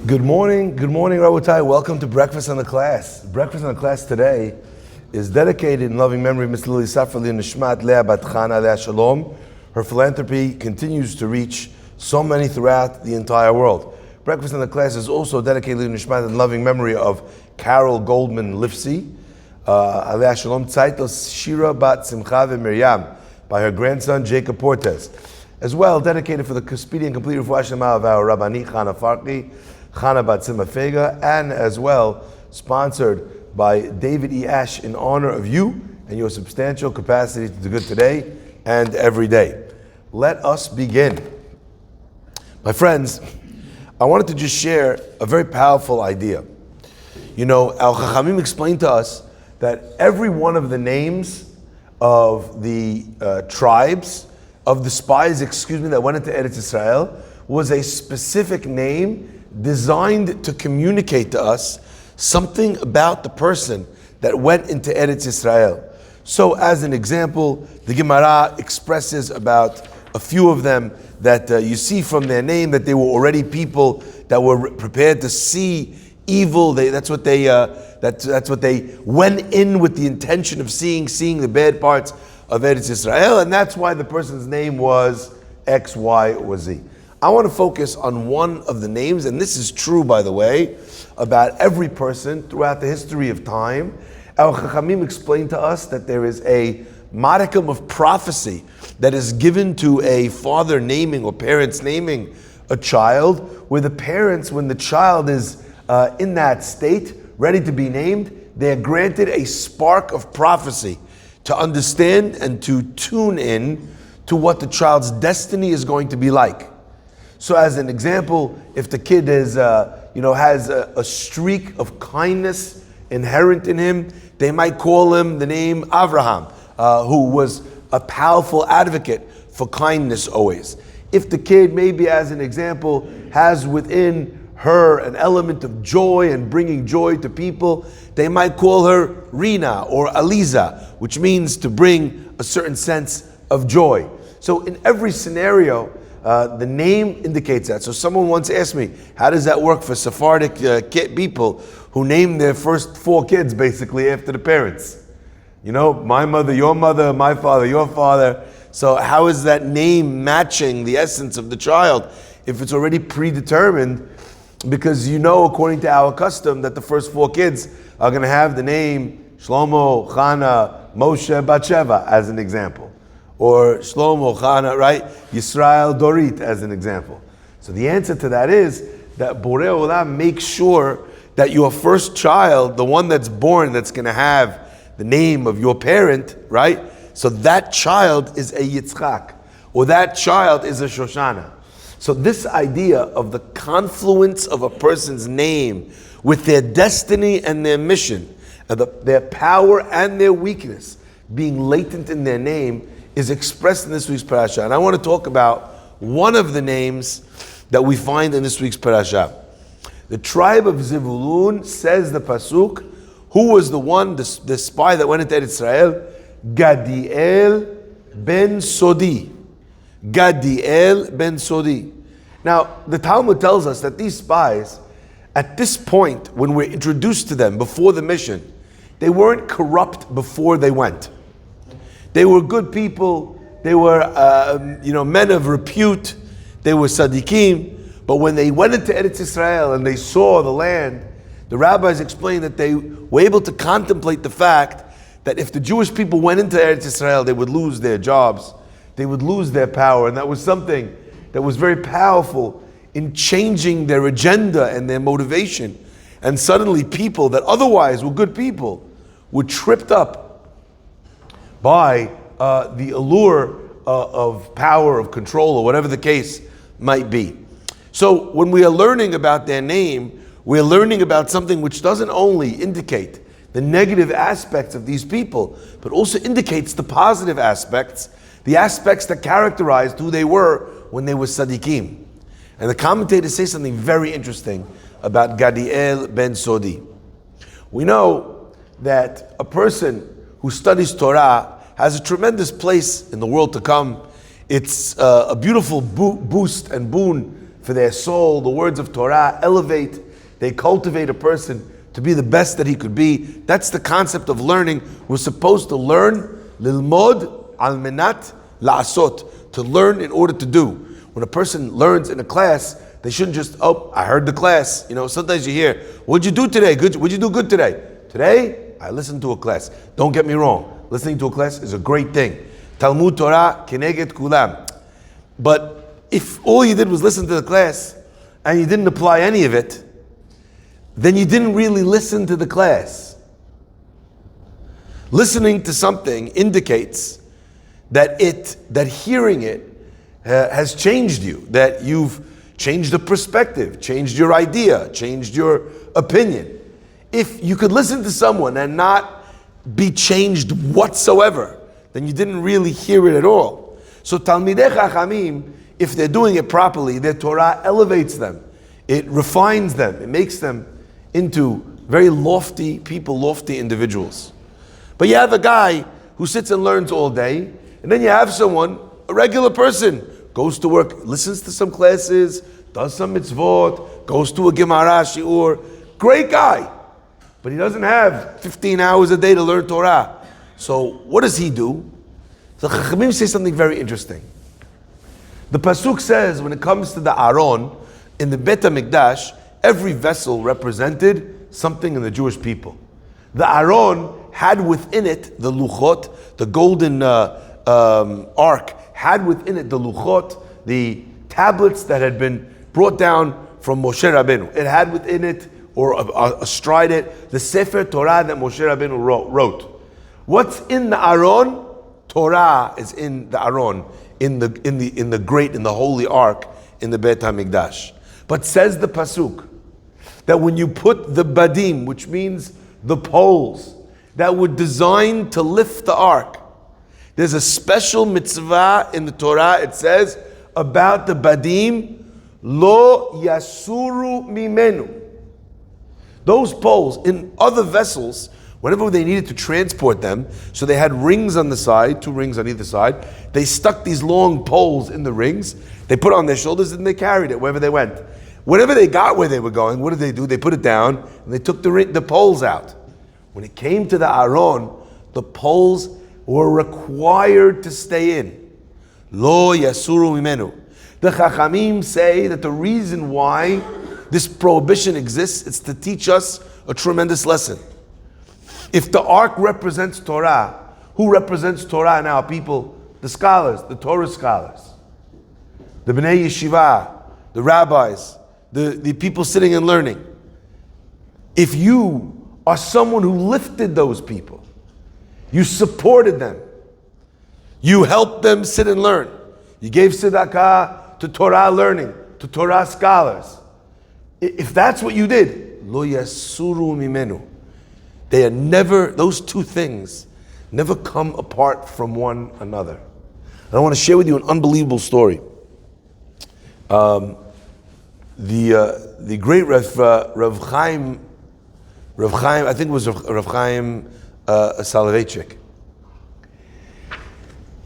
Good morning, Rabotai. Welcome to Breakfast on the Class. Breakfast on the Class today is dedicated in loving memory of Miss Lily Safrali Nishmat Leah Bat Chana Leah Shalom. Her philanthropy continues to reach so many throughout the entire world. Breakfast on the Class is also dedicated in Nishmat in loving memory of Carol Goldman Lifsey, Leah Shalom Tzaitos Shira Bat Simcha Miriam, by her grandson Jacob Portes. As well, dedicated for the speedy and complete refuah shlema of our Rabbani Chana Farki, Chana Bat Sima Fega, and as well sponsored by David E. Ash in honor of you and your substantial capacity to do good today and every day. Let us begin. My friends, I wanted to just share a very powerful idea. You know, Al Chachamim explained to us that every one of the names of the tribes, of the spies, that went into Eretz Israel, was a specific name designed to communicate to us something about the person that went into Eretz Israel. So as an example, the Gemara expresses about a few of them that you see from their name that they were already people that were prepared to see evil. That's what they went in with the intention of seeing the bad parts of Eretz Israel, and that's why the person's name was X, Y, or Z. I want to focus on one of the names, and this is true, by the way, about every person throughout the history of time. Our Chachamim explained to us that there is a modicum of prophecy that is given to a father naming or parents naming a child, where the parents, when the child is in that state, ready to be named, they are granted a spark of prophecy to understand and to tune in to what the child's destiny is going to be like. So as an example, if the kid is, has a streak of kindness inherent in him, they might call him the name Avraham, who was a powerful advocate for kindness always. If the kid, maybe as an example, has within her an element of joy and bringing joy to people, they might call her Rina or Aliza, which means to bring a certain sense of joy. So in every scenario, the name indicates that. So someone once asked me, how does that work for Sephardic people who name their first 4 kids basically after the parents? You know, my mother, my father, your father. So how is that name matching the essence of the child if it's already predetermined? Because you know, according to our custom, that the first 4 kids are going to have the name Shlomo, Chana, Moshe, Batsheva, as an example. Or Shlomo, Chana, right? Yisrael, Dorit, as an example. So the answer to that is that Borei Olam makes sure that your first child, the one that's born, that's going to have the name of your parent, right? So that child is a Yitzchak, or that child is a Shoshana. So this idea of the confluence of a person's name with their destiny and their mission, and their power and their weakness being latent in their name, is expressed in this week's parasha. And I want to talk about one of the names that we find in this week's parasha. The tribe of Zevulun, says the pasuk, who was the one, the spy that went into Israel? Gadiel ben Sodi. Gadiel ben Sodi. Now, the Talmud tells us that these spies, at this point, when we're introduced to them before the mission, they weren't corrupt before they went. They were good people. They were, men of repute. They were tzaddikim. But when they went into Eretz Israel and they saw the land, the rabbis explained that they were able to contemplate the fact that if the Jewish people went into Eretz Israel, they would lose their jobs, they would lose their power, and that was something that was very powerful in changing their agenda and their motivation. And suddenly people that otherwise were good people were tripped up by the allure of power, of control, or whatever the case might be. So when we are learning about their name, we're learning about something which doesn't only indicate the negative aspects of these people, but also indicates the positive aspects, the aspects that characterized who they were when they were tzaddikim. And the commentators say something very interesting about Gadiel ben Sodi. We know that a person who studies Torah has a tremendous place in the world to come. It's a beautiful boost and boon for their soul. The words of Torah elevate, they cultivate a person to be the best that he could be. That's the concept of learning. We're supposed to learn, lilmod al menat la'asot, to learn in order to do. When a person learns in a class, they shouldn't just, oh, I heard the class. Sometimes you hear, what'd you do today? What'd you do good today? Today, I listened to a class. Don't get me wrong. Listening to a class is a great thing. Talmud Torah keneged kulam. But if all you did was listen to the class and you didn't apply any of it, then you didn't really listen to the class. Listening to something indicates that hearing it has changed you, that you've changed the perspective, changed your idea, changed your opinion. If you could listen to someone and not be changed whatsoever, then you didn't really hear it at all. So Talmidei Chachamim, if they're doing it properly, their Torah elevates them. It refines them. It makes them into very lofty people, lofty individuals. But you have a guy who sits and learns all day, and then you have someone, a regular person, goes to work, listens to some classes, does some mitzvot, goes to a Gemara shiur, great guy, but he doesn't have 15 hours a day to learn Torah. So what does he do? The Chachamim say something very interesting. The Pasuk says, when it comes to the Aron, in the Bet HaMikdash, every vessel represented something in the Jewish people. The Aron had within it the luchot, the golden ark, had within it the luchot, the tablets that had been brought down from Moshe Rabbeinu. It had within it, or astride it, the Sefer Torah that Moshe Rabbeinu wrote. What's in the Aron? Torah is in the Aron, in the holy ark, in the Beit HaMikdash. But says the Pasuk, that when you put the badim, which means the poles, that were designed to lift the ark, there's a special mitzvah in the Torah, it says, about the badim, lo yasuru mimenu. Those poles, in other vessels, whenever they needed to transport them, so they had rings on the side, 2 rings on either side, they stuck these long poles in the rings, they put it on their shoulders and they carried it wherever they went. Whenever they got where they were going, what did they do? They put it down and they took the poles out. When it came to the Aron, the poles were required to stay in. Lo yasuru mimenu. The Chachamim say that the reason why this prohibition exists, it's to teach us a tremendous lesson. If the ark represents Torah, who represents Torah in our people? The scholars, the Torah scholars, the Bnei Yeshiva, the rabbis, the people sitting and learning. If you are someone who lifted those people, you supported them, you helped them sit and learn, you gave tzedakah to Torah learning, to Torah scholars. If that's what you did, lo yasuru mimenu. They are never, those two things never come apart from one another. And I want to share with you an unbelievable story. The great Rav Chaim, I think it was Rav Chaim Soloveitchik. It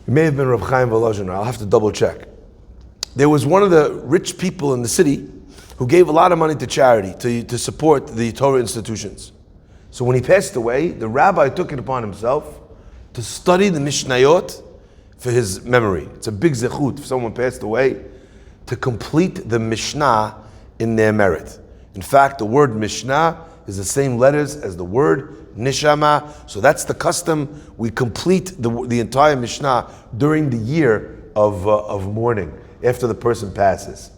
may have been Rav Chaim Volozhin. I'll have to double check. There was one of the rich people in the city who gave a lot of money to charity to support the Torah institutions. So when he passed away, the rabbi took it upon himself to study the Mishnayot for his memory. It's a big zechut if someone passed away to complete the Mishnah in their merit. In fact, the word Mishnah is the same letters as the word Nishama. So that's the custom. We complete the entire Mishnah during the year of mourning after the person passes.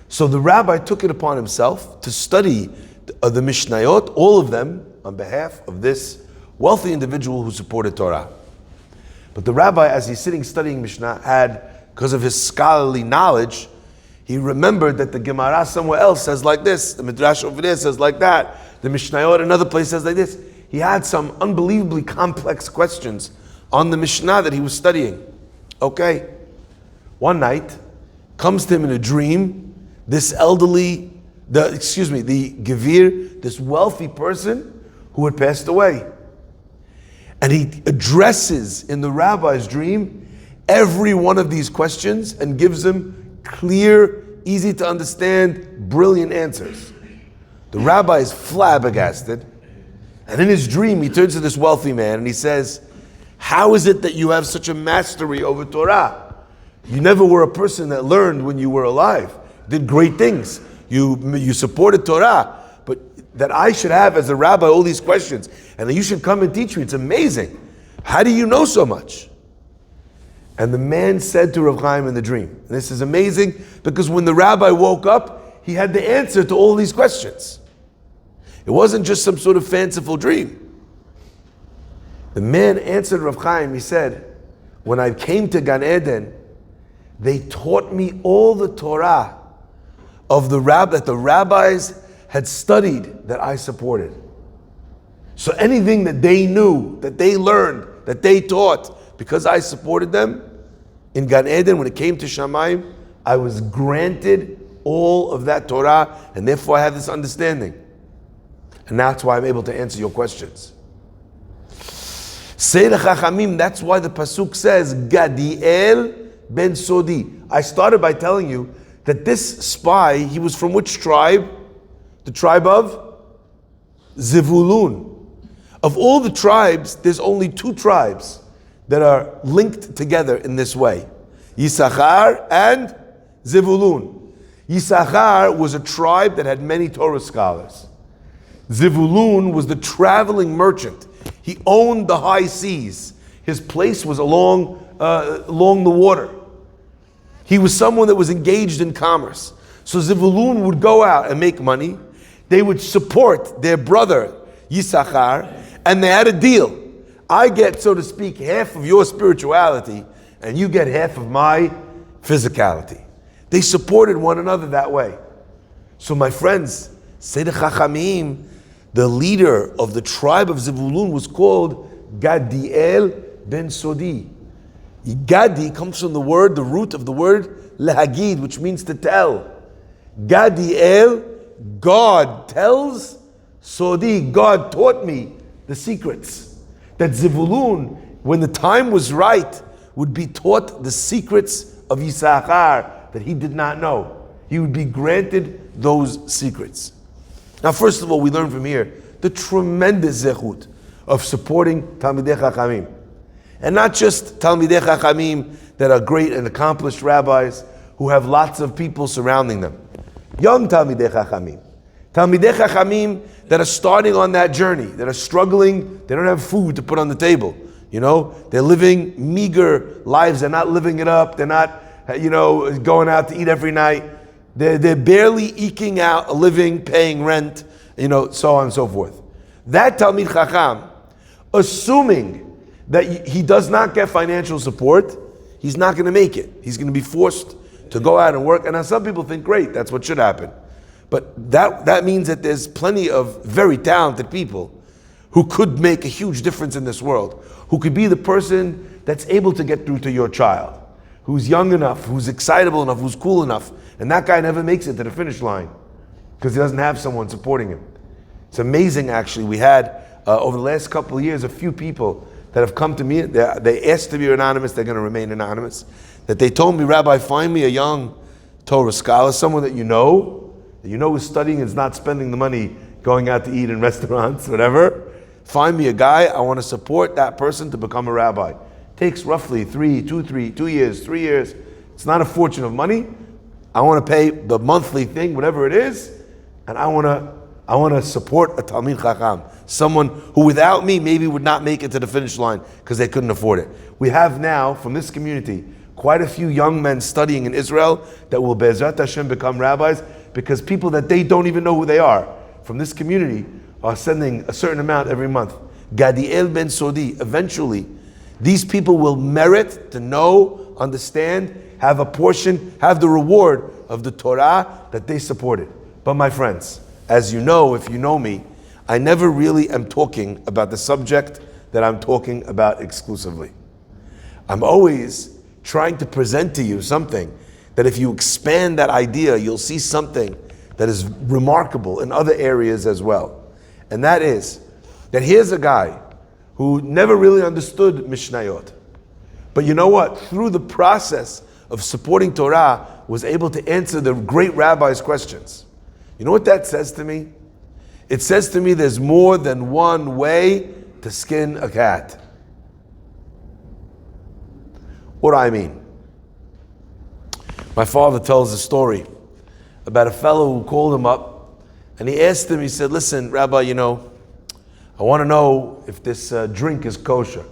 So the rabbi took it upon himself to study the Mishnayot, all of them, on behalf of this wealthy individual who supported Torah. But the rabbi, as he's sitting studying Mishnah, had, because of his scholarly knowledge, he remembered that the Gemara somewhere else says like this, the Midrash over there says like that, the Mishnayot another place says like this. He had some unbelievably complex questions on the Mishnah that he was studying. Okay. One night, comes to him in a dream, this elderly, the Gevir, this wealthy person who had passed away. And he addresses in the rabbi's dream every one of these questions and gives him clear easy to understand, brilliant answers. The rabbi is flabbergasted, and in his dream he turns to this wealthy man and he says, how is it that you have such a mastery over Torah? You never were a person that learned when you were alive, did great things. You supported Torah, but that I should have as a rabbi all these questions, and that you should come and teach me. It's amazing. How do you know so much? And the man said to Rav Chaim in the dream, and this is amazing because when the rabbi woke up, he had the answer to all these questions. It wasn't just some sort of fanciful dream. The man answered Rav Chaim, he said, when I came to Gan Eden, they taught me all the Torah of that the rabbis had studied that I supported. So anything that they knew, that they learned, that they taught, because I supported them, in Gan Eden, when it came to Shamayim, I was granted all of that Torah, and therefore I have this understanding. And that's why I'm able to answer your questions. Seir Chachamim, that's why the Pasuk says, Gadiel ben Sodi. I started by telling you that this spy, he was from which tribe? The tribe of Zevulun. Of all the tribes, there's only two tribes that are linked together in this way. Yisachar and Zevulun. Yisachar was a tribe that had many Torah scholars. Zevulun was the traveling merchant. He owned the high seas. His place was along the water. He was someone that was engaged in commerce. So Zevulun would go out and make money. They would support their brother Yisachar, and they had a deal. I get, so to speak, half of your spirituality, and you get half of my physicality. They supported one another that way. So my friends, Seir Chachamim, the leader of the tribe of Zevulun was called Gadiel ben Sodi. Gadi comes from the root of the word lehagid, which means to tell. Gadiel, God tells. Sodi, God taught me the secrets. That Zevulun, when the time was right, would be taught the secrets of Yisachar that he did not know. He would be granted those secrets. Now, first of all, we learn from here the tremendous zechut of supporting Talmidei Chachamim. And not just Talmidei Chachamim that are great and accomplished rabbis who have lots of people surrounding them. Young Talmidei Chachamim. Talmidei Chachamim that are starting on that journey, that are struggling, they don't have food to put on the table. They're living meager lives, they're not living it up, they're not, going out to eat every night. They're barely eking out a living, paying rent, so on and so forth. That Talmid Chacham, assuming that he does not get financial support, he's not going to make it. He's going to be forced to go out and work. And now some people think, great, that's what should happen. But that means that there's plenty of very talented people who could make a huge difference in this world, who could be the person that's able to get through to your child, who's young enough, who's excitable enough, who's cool enough, and that guy never makes it to the finish line because he doesn't have someone supporting him. It's amazing, actually. We had, over the last couple of years, a few people that have come to me. They asked to be anonymous. They're going to remain anonymous. That they told me, Rabbi, find me a young Torah scholar, someone that you know is studying and is not spending the money going out to eat in restaurants, whatever. Find me a guy. I want to support that person to become a rabbi. Takes roughly 3 years. It's not a fortune of money. I want to pay the monthly thing, whatever it is, and I want to support a Talmid Chacham, someone who without me maybe would not make it to the finish line because they couldn't afford it. We have now, from this community, quite a few young men studying in Israel that will Be'ezrat Hashem become rabbis because people that they don't even know who they are from this community are sending a certain amount every month. Gadiel ben Sodi, eventually, these people will merit to know, understand, have a portion, have the reward of the Torah that they supported. But my friends, as you know, if you know me, I never really am talking about the subject that I'm talking about exclusively. I'm always trying to present to you something that if you expand that idea, you'll see something that is remarkable in other areas as well. And that is, that here's a guy who never really understood Mishnayot. But you know what? Through the process of supporting Torah was able to answer the great rabbis' questions. You know what that says to me? It says to me there's more than one way to skin a cat. What do I mean? My father tells a story about a fellow who called him up and he asked him, he said, listen, Rabbi, I want to know if this drink is kosher.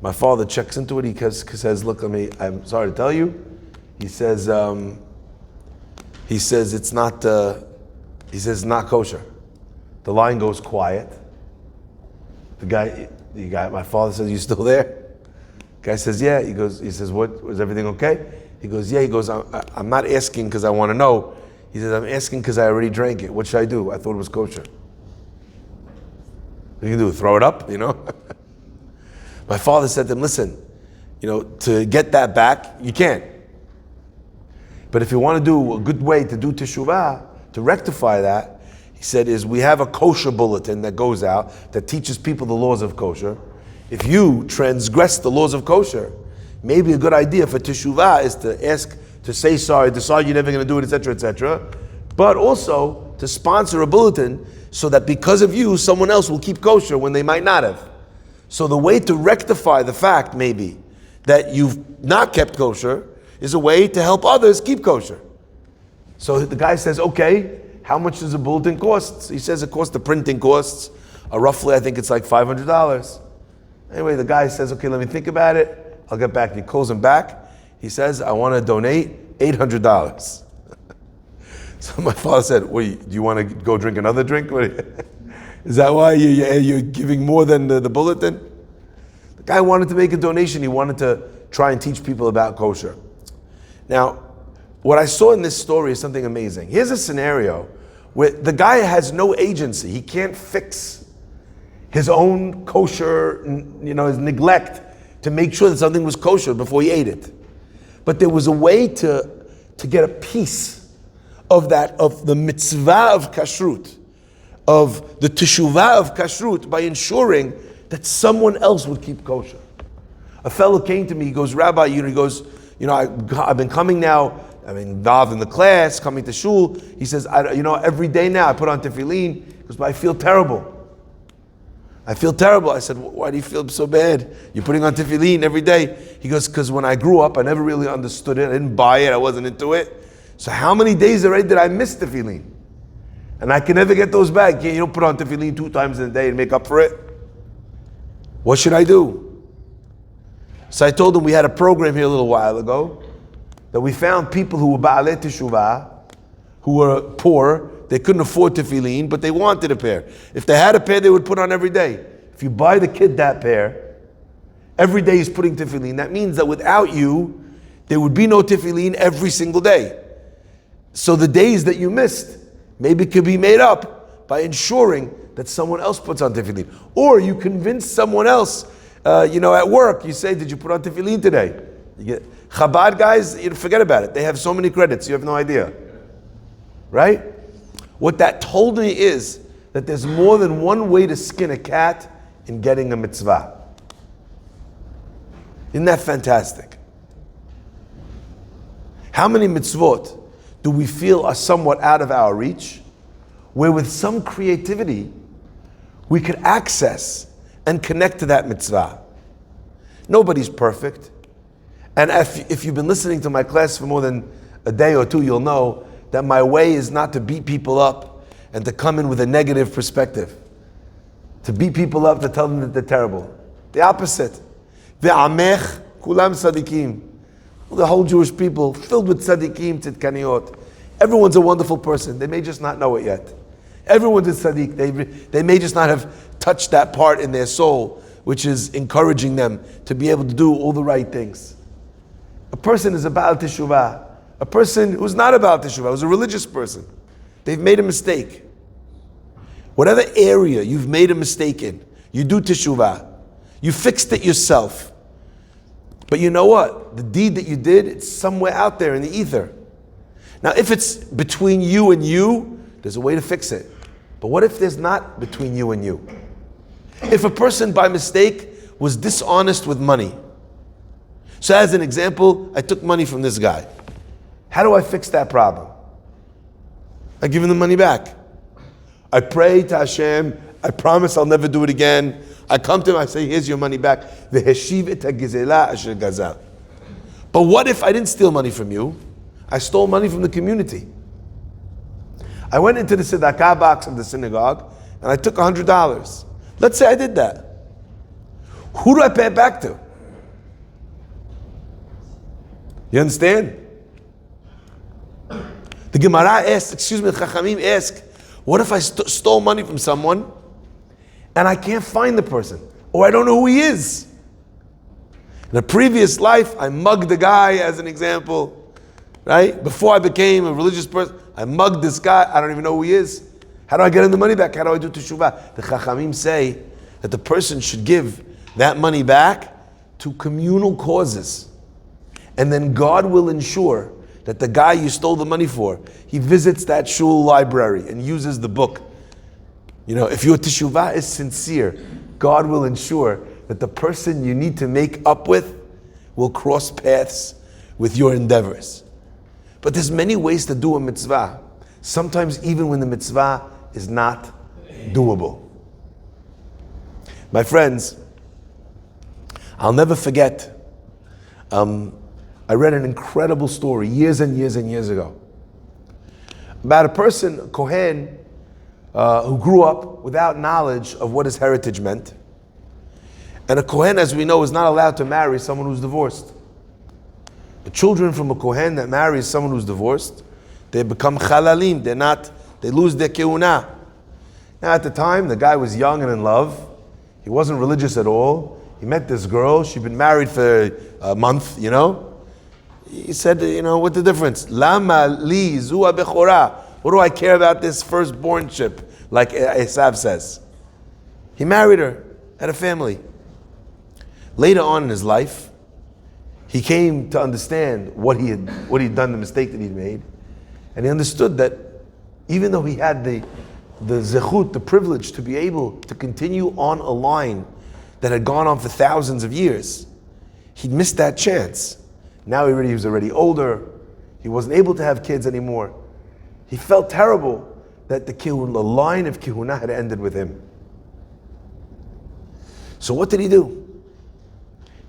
My father checks into it. He says, look, I'm sorry to tell you. He says it's not kosher. The line goes quiet. The guy, my father says, you still there? The guy says, yeah. He says, what, was everything okay? He goes, yeah. He goes, I'm not asking because I want to know. He says, I'm asking because I already drank it. What should I do? I thought it was kosher. What you can do? Throw it up, My father said to him, listen, to get that back, you can't. But if you want to do a good way to do teshuvah, to rectify that, he said, is we have a kosher bulletin that goes out that teaches people the laws of kosher. If you transgress the laws of kosher, maybe a good idea for teshuvah is to ask, to say sorry, decide you're never going to do it, etc., etc., but also to sponsor a bulletin so that because of you, someone else will keep kosher when they might not have. So the way to rectify the fact, maybe, that you've not kept kosher is a way to help others keep kosher. So the guy says, okay, how much does a bulletin cost? He says the printing costs roughly, I think it's like $500. Anyway, the guy says, okay, let me think about it. I'll get back. He calls him back. He says, I want to donate $800. So my father said, do you want to go drink another drink? Is that why you're giving more than the bulletin? The guy wanted to make a donation. He wanted to try and teach people about kosher. Now, what I saw in this story is something amazing. Here's a scenario where the guy has no agency. He can't fix his own kosher, his neglect to make sure that something was kosher before he ate it. But there was a way to get a piece of the mitzvah of kashrut, of the teshuvah of kashrut, by ensuring that someone else would keep kosher. A fellow came to me, he goes, Rabbi, I've been coming now, involved in the class, coming to shul. He says, every day now I put on tefillin, because but I feel terrible. I said, why do you feel so bad? You're putting on tefillin every day. He goes, because when I grew up, I never really understood it. I didn't buy it. I wasn't into it. So how many days already did I miss tefillin? And I can never get those back. You don't put on tefillin 2 times in a day and make up for it. What should I do? So I told him we had a program here a little while ago that we found people who were ba'alei teshuvah, who were poor. They couldn't afford tefillin, but they wanted a pair. If they had a pair, they would put on every day. If you buy the kid that pair, every day he's putting tefillin. That means that without you, there would be no tefillin every single day. So the days that you missed maybe could be made up by ensuring that someone else puts on tefillin. Or you convince someone else, at work, you say, did you put on tefillin today? Chabad guys, forget about it. They have so many credits, you have no idea. Right? What that told me is that there's more than one way to skin a cat in getting a mitzvah. Isn't that fantastic? How many mitzvot do we feel are somewhat out of our reach, where with some creativity we could access and connect to that mitzvah? Nobody's perfect. And if you've been listening to my class for more than a day or two, you'll know that my way is not to beat people up and to come in with a negative perspective. To beat people up, to tell them that they're terrible. The opposite. Ve'amech kulam tzadikim. The whole Jewish people filled with tzadikim, tzidkaniot. Everyone's a wonderful person. They may just not know it yet. Everyone's a tzaddik. They may just not have touched that part in their soul, which is encouraging them to be able to do all the right things. A person is a Baal Teshuvah. A person who's not a Baal Teshuvah, who's a religious person. They've made a mistake. Whatever area you've made a mistake in, you do Teshuvah. You fixed it yourself. But you know what? The deed that you did, it's somewhere out there in the ether. Now, if it's between you and you, there's a way to fix it. But what if there's not between you and you? If a person by mistake was dishonest with money, So as an example, I took money from this guy. How do I fix that problem? I give him the money back. I pray to Hashem, I promise I'll never do it again. I come to him, I say, here's your money back. V'heshiv et hagizela asher gazal. But what if I didn't steal money from you? I stole money from the community. I went into the tzedakah box of the synagogue and I took $100. Let's say I did that. Who do I pay it back to? You understand? The Gemara asks, the Chachamim ask, what if I stole money from someone and I can't find the person, or I don't know who he is? In a previous life, I mugged the guy, as an example, right? Before I became a religious person, I mugged this guy, I don't even know who he is. How do I get him the money back? How do I do teshuvah? The Chachamim say that the person should give that money back to communal causes. And then God will ensure that the guy you stole the money for, he visits that shul library and uses the book. You know, if your teshuvah is sincere, God will ensure that the person you need to make up with will cross paths with your endeavors. But there's many ways to do a mitzvah. Sometimes even when the mitzvah is not doable. My friends, I'll never forget, I read an incredible story years and years and years ago about a person, a Kohen, who grew up without knowledge of what his heritage meant. And a Kohen, as we know, is not allowed to marry someone who's divorced. The children from a Kohen that marries someone who's divorced, they become chalalim, they lose their keuna. Now at the time, the guy was young and in love. He wasn't religious at all. He met this girl, she'd been married for a month, you know. He said, you know, what's the difference? Lama li zua bechora. What do I care about this firstbornship? Like Esav says. He married her, had a family. Later on in his life, he came to understand what he'd done, the mistake that he'd made. And he understood that even though he had the zechut, the privilege to be able to continue on a line that had gone on for thousands of years, he'd missed that chance. Now he was already older. He wasn't able to have kids anymore. He felt terrible that the line of kihuna had ended with him. So what did he do?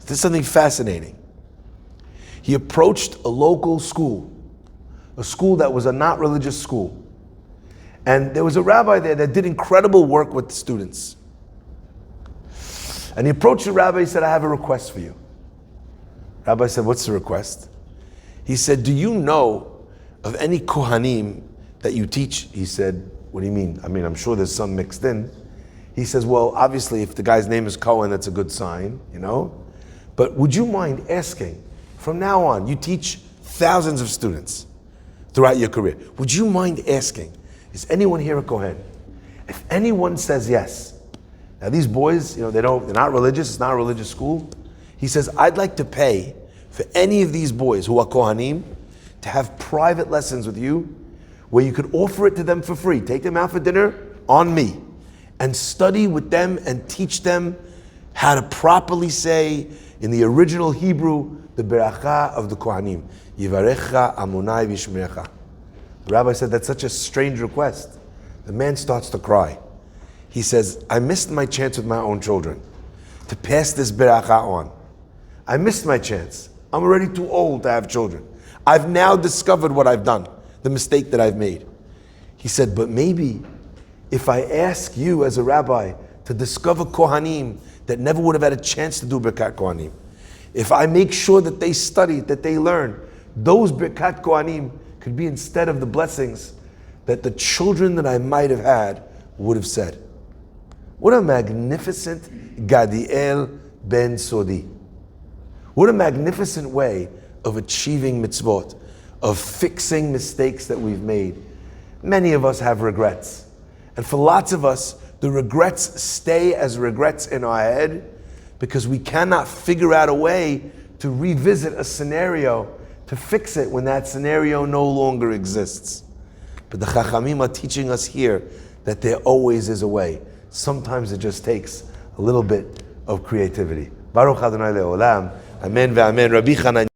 This is something fascinating. He approached a local school, a school that was a not religious school. And there was a rabbi there that did incredible work with the students. And he approached the rabbi, he said, I have a request for you. Rabbi said, what's the request? He said, do you know of any kohanim that you teach? He said, what do you mean? I mean, I'm sure there's some mixed in. He says, well, obviously, if the guy's name is Cohen, that's a good sign, you know? But would you mind asking, from now on, you teach thousands of students throughout your career. Would you mind asking, is anyone here a Kohen? If anyone says yes, now these boys, you know, they're not religious, it's not a religious school. He says, I'd like to pay for any of these boys who are Kohanim to have private lessons with you where you could offer it to them for free. Take them out for dinner on me and study with them and teach them how to properly say in the original Hebrew, the beracha of the Kohanim. Yivarecha amunai vishmerecha. The rabbi said, that's such a strange request. The man starts to cry. He says, I missed my chance with my own children to pass this beracha on. I missed my chance. I'm already too old to have children. I've now discovered what I've done, the mistake that I've made. He said, but maybe if I ask you as a rabbi to discover Kohanim that never would have had a chance to do Birkat Kohanim, if I make sure that they study, that they learn, those Birkat Kohanim could be instead of the blessings that the children that I might have had would have said. What a magnificent Gadiel ben Sodi. What a magnificent way of achieving mitzvot, of fixing mistakes that we've made. Many of us have regrets. And for lots of us, the regrets stay as regrets in our head because we cannot figure out a way to revisit a scenario to fix it when that scenario no longer exists. But the Chachamim are teaching us here that there always is a way. Sometimes it just takes a little bit of creativity. Baruch Adonai Le'olam. Amen ve'amen. Rabbi Chanan.